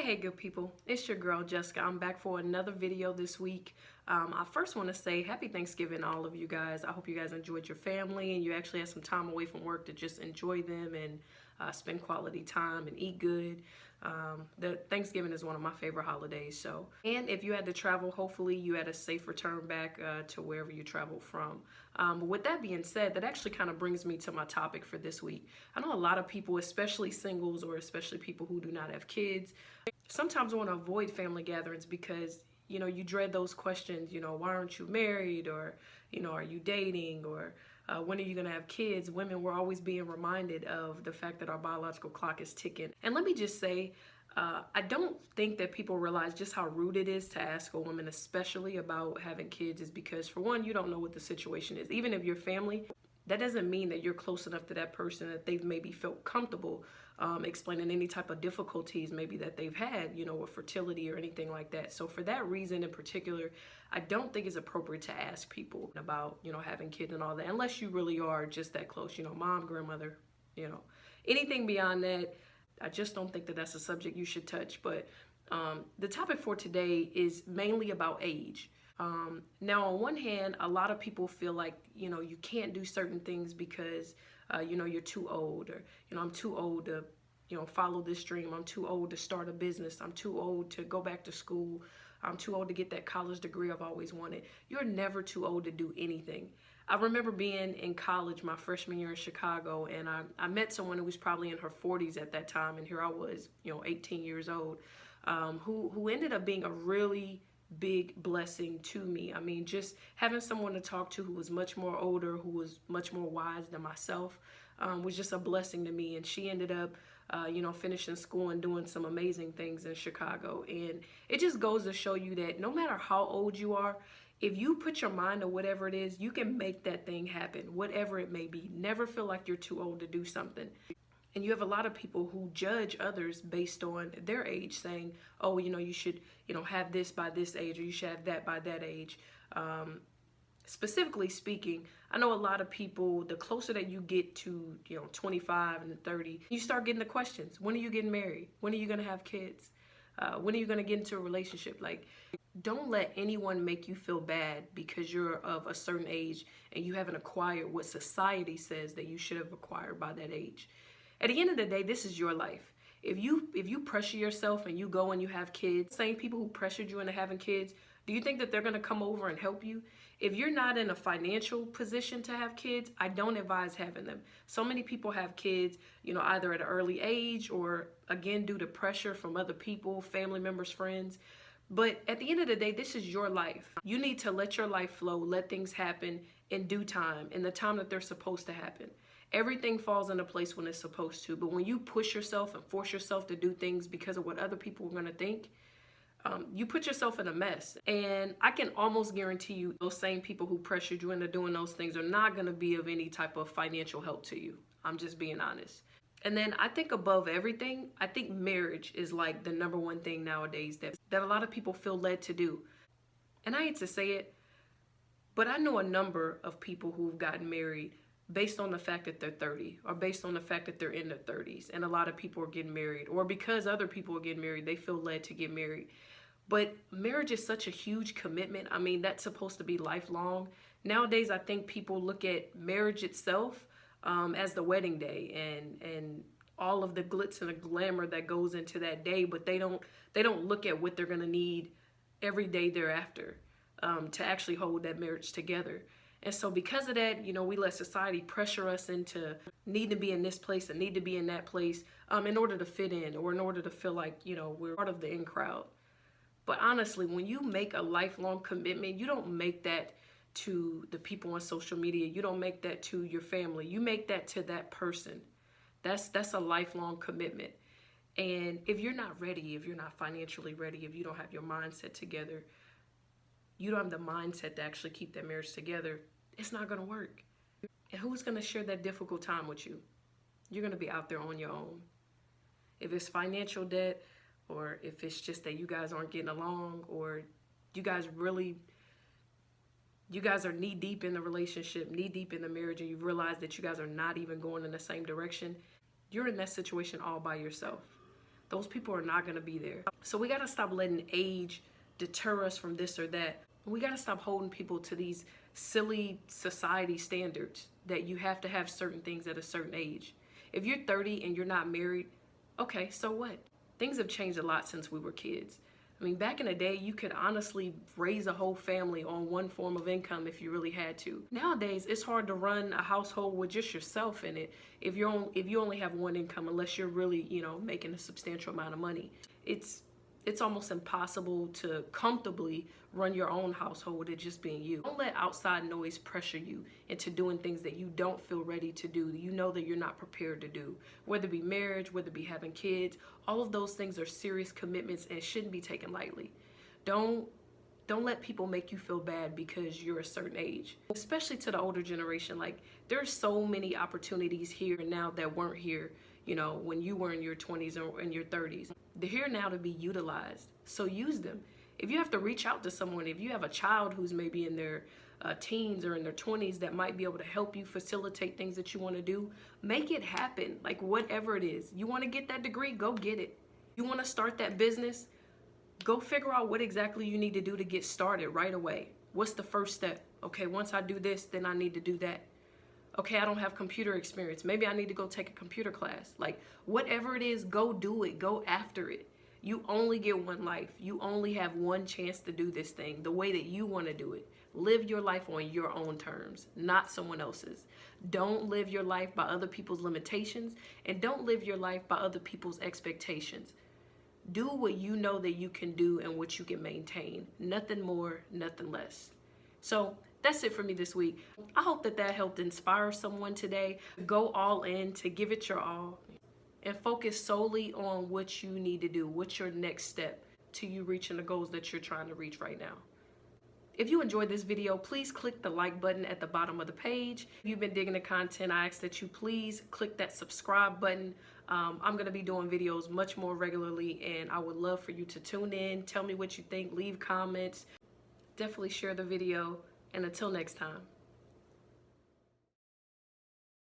Hey, good people. It's your girl, Jessica. I'm back for another video this week. I first want to say happy Thanksgiving to all of you guys. I hope you guys enjoyed your family and you actually had some time away from work to just enjoy them and spend quality time and eat good. The Thanksgiving is one of my favorite holidays. And if you had to travel, hopefully you had a safe return back to wherever you traveled from. But with that being said, that actually kind of brings me to my topic for this week. I know a lot of people, especially singles or especially people who do not have kids, sometimes want to avoid family gatherings because you dread those questions. Why aren't you married? Or are you dating? Or when are you going to have kids? Women were always being reminded of the fact that our biological clock is ticking. And let me just say, I don't think that people realize just how rude it is to ask a woman, especially about having kids, is because, for one, you don't know what the situation is. Even if you're family, that doesn't mean that you're close enough to that person that they've maybe felt comfortable explaining any type of difficulties maybe that they've had, with fertility or anything like that. So for that reason in particular, I don't think it's appropriate to ask people about, having kids and all that, unless you really are just that close, mom, grandmother, anything beyond that. I just don't think that that's a subject you should touch. But the topic for today is mainly about age. Now, on one hand, a lot of people feel like, you can't do certain things because, you're too old, or, I'm too old to, follow this dream. I'm too old to start a business. I'm too old to go back to school. I'm too old to get that college degree I've always wanted. You're never too old to do anything. I remember being in college my freshman year in Chicago, and I met someone who was probably in her 40s at that time, and here I was, 18 years old, who ended up being a really big blessing to me. I mean, just having someone to talk to who was much more older, who was much more wise than myself, was just a blessing to me. And she ended up, finishing school and doing some amazing things in Chicago. And it just goes to show you that no matter how old you are, if you put your mind to whatever it is, you can make that thing happen, whatever it may be. Never feel like you're too old to do something. And you have a lot of people who judge others based on their age, saying, oh, you should, have this by this age, or you should have that by that age. Specifically speaking, I know a lot of people, the closer that you get to, 25 and 30, you start getting the questions. When are you getting married? When are you going to have kids? When are you going to get into a relationship? Like, don't let anyone make you feel bad because you're of a certain age and you haven't acquired what society says that you should have acquired by that age. At the end of the day, this is your life. If you pressure yourself and you go and you have kids, same people who pressured you into having kids, do you think that they're going to come over and help you? If you're not in a financial position to have kids, I don't advise having them. So many people have kids, either at an early age or, again, due to pressure from other people, family members, friends. But at the end of the day, this is your life. You need to let your life flow, let things happen in due time, in the time that they're supposed to happen. Everything falls into place when it's supposed to. But when you push yourself and force yourself to do things because of what other people are going to think, you put yourself in a mess. And I can almost guarantee you those same people who pressured you into doing those things are not going to be of any type of financial help to you. I'm just being honest. And then I think above everything, I think marriage is like the number one thing nowadays that a lot of people feel led to do. And I hate to say it, but I know a number of people who've gotten married based on the fact that they're 30, or based on the fact that they're in their 30s. And a lot of people are getting married, or because other people are getting married, they feel led to get married. But marriage is such a huge commitment. I mean, that's supposed to be lifelong. Nowadays, I think people look at marriage itself as the wedding day and all of the glitz and the glamour that goes into that day, but they don't look at what they're going to need every day thereafter to actually hold that marriage together. And so because of that, we let society pressure us into need to be in this place and need to be in that place in order to fit in, or in order to feel like, we're part of the in crowd. But honestly, when you make a lifelong commitment, you don't make that to the people on social media. You don't make that to your family. You make that to that person. That's a lifelong commitment. And if you're not ready, if you're not financially ready, if you don't have your mindset together, you don't have the mindset to actually keep that marriage together, it's not going to work. And who's going to share that difficult time with you? You're going to be out there on your own. If it's financial debt, or if it's just that you guys aren't getting along, or you guys are knee deep in the relationship, knee deep in the marriage, and you realize that you guys are not even going in the same direction, you're in that situation all by yourself. those people are not going to be there. So we got to stop letting age deter us from this or that. We got to stop holding people to these silly society standards that you have to have certain things at a certain age. If you're 30 and you're not married, okay, so what? Things have changed a lot since we were kids. I mean, back in the day, you could honestly raise a whole family on one form of income if you really had to. Nowadays, it's hard to run a household with just yourself in it if you only have one income, unless you're really, making a substantial amount of money. It's almost impossible to comfortably run your own household with it just being you. Don't let outside noise pressure you into doing things that you don't feel ready to do, that you know that you're not prepared to do. Whether it be marriage, whether it be having kids, all of those things are serious commitments and shouldn't be taken lightly. Don't let people make you feel bad because you're a certain age. Especially to the older generation, like there's so many opportunities here and now that weren't here, when you were in your 20s or in your 30s. They're here now to be utilized, so use them. If you have to reach out to someone, if you have a child who's maybe in their teens or in their 20s that might be able to help you facilitate things that you want to do, make it happen. Like whatever it is, you want to get that degree, go get it. You want to start that business, go figure out what exactly you need to do to get started right away. What's the first step? Okay, once I do this, then I need to do that. Okay, I don't have computer experience. Maybe I need to go take a computer class. Like whatever it is, go do it. Go after it. You only get one life. You only have one chance to do this thing the way that you want to do it. Live your life on your own terms, not someone else's. Don't live your life by other people's limitations, and don't live your life by other people's expectations. Do what you know that you can do and what you can maintain. Nothing more, nothing less. So that's it for me this week. I hope that helped inspire someone today. Go all in, to give it your all, and focus solely on what you need to do. What's your next step to you reaching the goals that you're trying to reach right now? If you enjoyed this video, please click the like button at the bottom of the page. If you've been digging the content, I ask that you please click that subscribe button. I'm going to be doing videos much more regularly, and I would love for you to tune in, tell me what you think, leave comments, definitely share the video, and until next time.